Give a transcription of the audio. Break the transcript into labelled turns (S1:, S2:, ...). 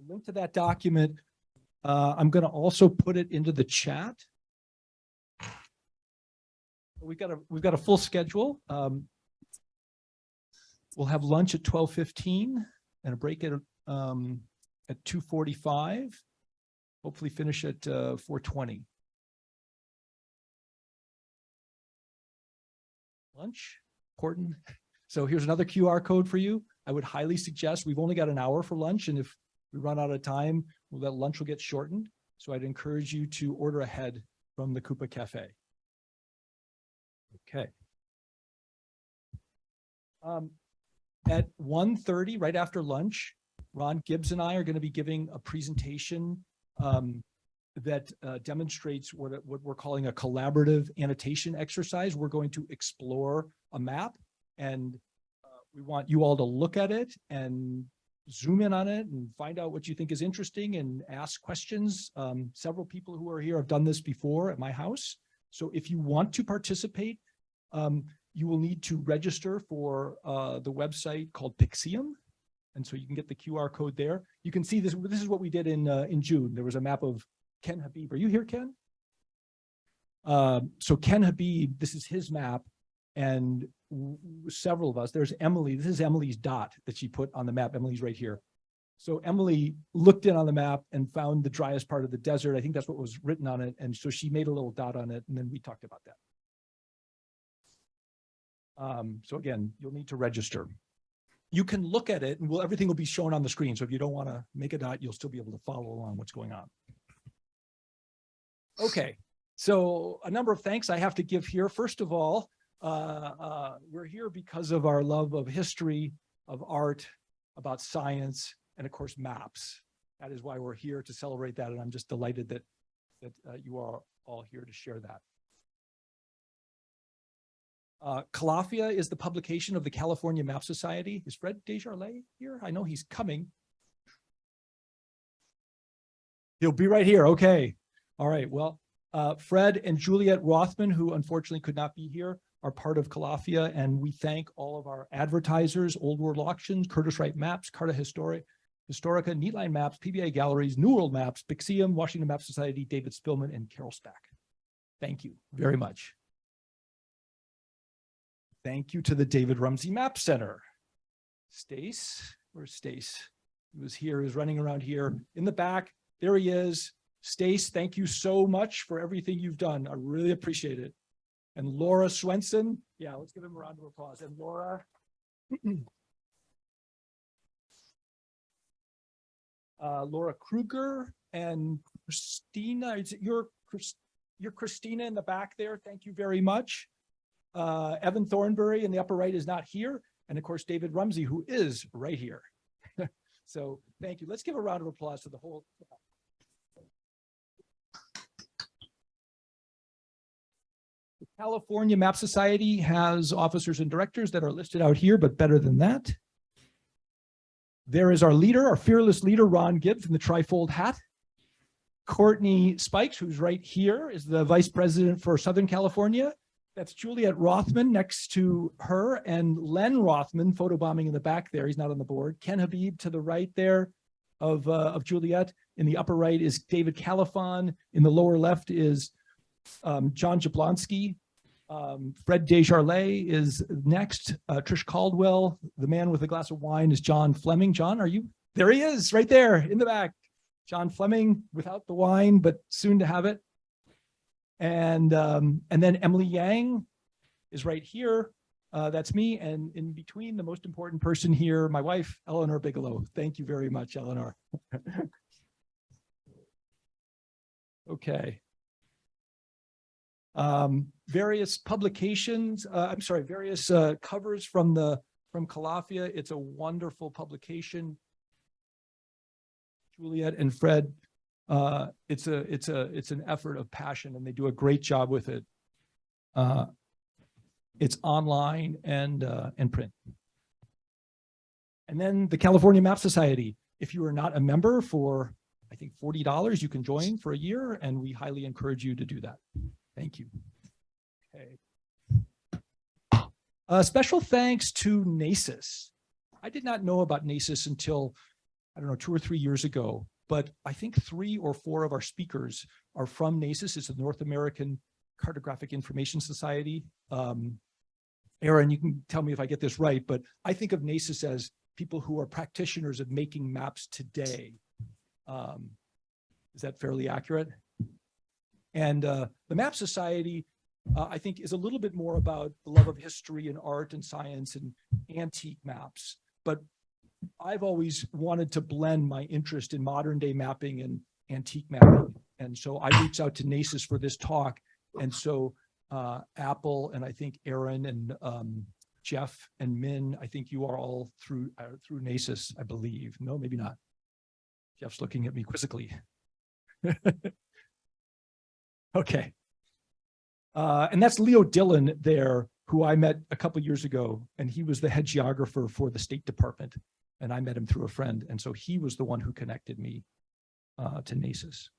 S1: The link to that document, I'm going to also put it into the chat. We've got a full schedule. We'll have lunch at 12:15 and a break at 2:45. Hopefully finish at 4:20. Lunch, important. So here's another QR code for you. I would highly suggest, we've only got an hour for lunch, and if we run out of time, that lunch will get shortened. So I'd encourage you to order ahead from the Coupa Cafe. Okay. At 1:30, right after lunch, Ron Gibbs and I are going to be giving a presentation that demonstrates what we're calling a collaborative annotation exercise. We're going to explore a map, and we want you all to look at it and zoom in on it and find out what you think is interesting and ask questions. Several people who are here have done this before at my house. So if you want to participate, you will need to register for the website called Pixium. And so you can get the QR code there. You can see this. This is what we did in June. There was a map of Ken Habib. Are you here, Ken? So Ken Habib, this is his map. And several of us, there's Emily. This is Emily's dot that she put on the map. Emily's right here. So Emily looked in on the map and found the driest part of the desert. I think that's what was written on it. And so she made a little dot on it. And then we talked about that. So again, you'll need to register. You can look at it and everything will be shown on the screen. So if you don't want to make a dot, you'll still be able to follow along what's going on. Okay, so a number of thanks I have to give here. First of all, we're here because of our love of history, of art, about science, and of course, maps. That is why we're here to celebrate that. And I'm just delighted that you are all here to share that. Calafia is the publication of the California Map Society. Is Fred Desjardins here? I know he's coming. He'll be right here. Okay. All right. Well, Fred and Juliet Rothman, who unfortunately could not be here, are part of Calafia, and we thank all of our advertisers, Old World Auctions, Curtiss-Wright Maps, Carta Historica, Neatline Maps, PBA Galleries, New World Maps, Pixium, Washington Map Society, David Spillman, and Carol Stack. Thank you very much. Thank you to the David Rumsey Map Center. Stace, where's Stace? He was here, he was running around here in the back. There he is. Stace, thank you so much for everything you've done. I really appreciate it. And Laura Swenson, yeah, let's give him a round of applause. And Laura, Laura Kruger and Christina, you're Christina in the back there. Thank you very much. Evan Thornbury in the upper right is not here. And of course, David Rumsey, who is right here. So thank you. Let's give a round of applause to the whole. The California Map Society has officers and directors that are listed out here, but better than that. There is our leader, our fearless leader, Ron Gibbs in the trifold hat. Courtney Spikes, who's right here, is the vice president for Southern California. That's Juliet Rothman next to her, and Len Rothman photobombing in the back there. He's not on the board. Ken Habib to the right there of Juliet. In the upper right is David Califon. In the lower left is John Jablonski. Fred Desjardins is next. Trish Caldwell. The man with a glass of wine is John Fleming. John, are you? There he is, right there in the back. John Fleming without the wine, but soon to have it. And then Emily Yang is right here. That's me. And in between, the most important person here, my wife, Eleanor Bigelow. Thank you very much, Eleanor. Okay. Various publications, various covers from Calafia. It's a wonderful publication. Juliet and Fred, it's an effort of passion, and they do a great job with it. It's online and print. And then the California Map Society. If you are not a member, for I think $40, you can join for a year, and we highly encourage you to do that. Thank you. Okay. Special thanks to NACIS. I did not know about NACIS until I don't know, 2 or 3 years ago, but I think 3 or 4 of our speakers are from NACIS. It's the North American Cartographic Information Society. Aaron, you can tell me if I get this right, but I think of NACIS as people who are practitioners of making maps today. Is that fairly accurate? And the Map Society, I think, is a little bit more about the love of history and art and science and antique maps. But I've always wanted to blend my interest in modern day mapping and antique mapping. And so I reached out to NACIS for this talk. And so Apple and I think Aaron and Jeff and Min, I think you are all through NACIS, I believe. No, maybe not. Jeff's looking at me quizzically. Okay. And that's Leo Dillon there, who I met a couple years ago, and he was the head geographer for the State Department. And I met him through a friend. And so he was the one who connected me to NACIS.